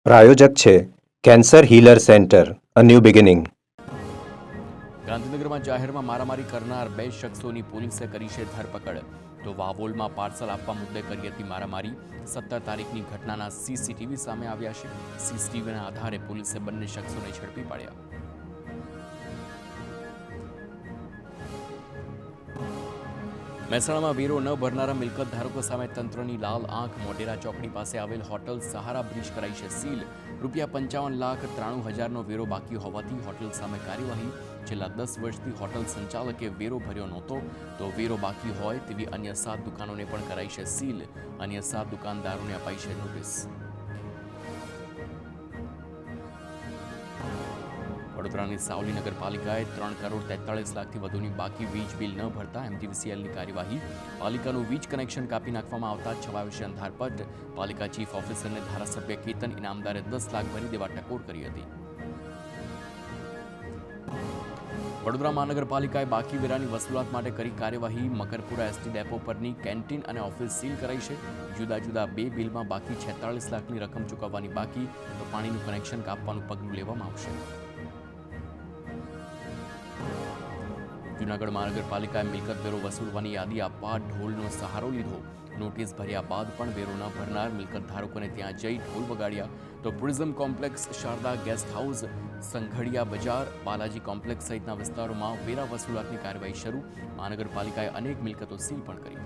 પ્રાયોજક છે cancer healer centre, a new beginning. ગાંધીનગરમાં જાહેરમાં મારામારી કરનાર 2 શખ્સોની પોલીસે કરી છે ધરપકડ. તો વાવોલમાં પાર્સલ આપવા મુદ્દે કરી હતી મારામારી. 17 તારીખની ઘટનાના સીસીટીવી સામે આવ્યા છે. સીસીટીવીના આધારે પોલીસે બંને શખ્સોને ઝડપી પાડ્યા. મહેસાણામાં વેરો ન ભરનારા મિલકત ધારકો સામે તંત્રની લાલ આંખ. મોઢેરા ચોકડી પાસે આવેલ હોટલ સહારા બ્રિજ કરાઈ છે સીલ. ₹55,93,000નો વેરો બાકી હોવાથી હોટલ સામે કાર્યવાહી. છેલ્લા 10 વર્ષથી હોટલ સંચાલકે વેરો ભર્યો નહોતો, તો વેરો બાકી હોય તેવી અન્ય 7 દુકાનોને પણ કરાઈ છે સીલ. અન્ય 7 દુકાનદારોને અપાઈ છે નોટિસ. વડોદરાની સાવલી નગરપાલિકાએ 3,43,00,000થી વધુની બાકી વીજ બિલ ન ભરતા એમટીવીસીએલની કાર્યવાહી. પાલિકાનું વીજ કનેક્શન કાપી નાખવામાં આવતા છવાયો છે અંધારપટ. પાલિકા ચીફ ઓફિસરને ધારાસભ્ય કેતન ઇનામદારે 10 લાખ ભરી દેવા ટકોર કરી હતી. વડોદરા મહાનગરપાલિકાએ બાકી વેરાની વસૂલાત માટે કરી કાર્યવાહી. મકરપુરા એસટી ડેપો પરની કેન્ટીન અને ઓફિસ સીલ કરાઈ છે. જુદા જુદા 2 બિલમાં બાકી 46 લાખની રકમ ચૂકવવાની બાકી, તો પાણીનું કનેક્શન કાપવાનું પગલું લેવામાં આવશે. જૂનાગઢ મહાનગરપાલિકાએ મિલકત વેરો વસૂલવાની યાદી આપવા ઢોલનો સહારો લીધો. નોટિસ ભર્યા બાદ પણ વેરો ન ભરનાર મિલકત ધારકોને ત્યાં જઈ ઢોલ વગાડ્યા. તો Prism complex, Sharada guest house, Sanghadiya બજાર, બાલાજી કોમ્પ્લેક્સ સહિતના વિસ્તારોમાં વેરા વસૂલાતની કાર્યવાહી શરૂ. મહાનગરપાલિકાએ અનેક મિલકતો સીલ પણ કરી.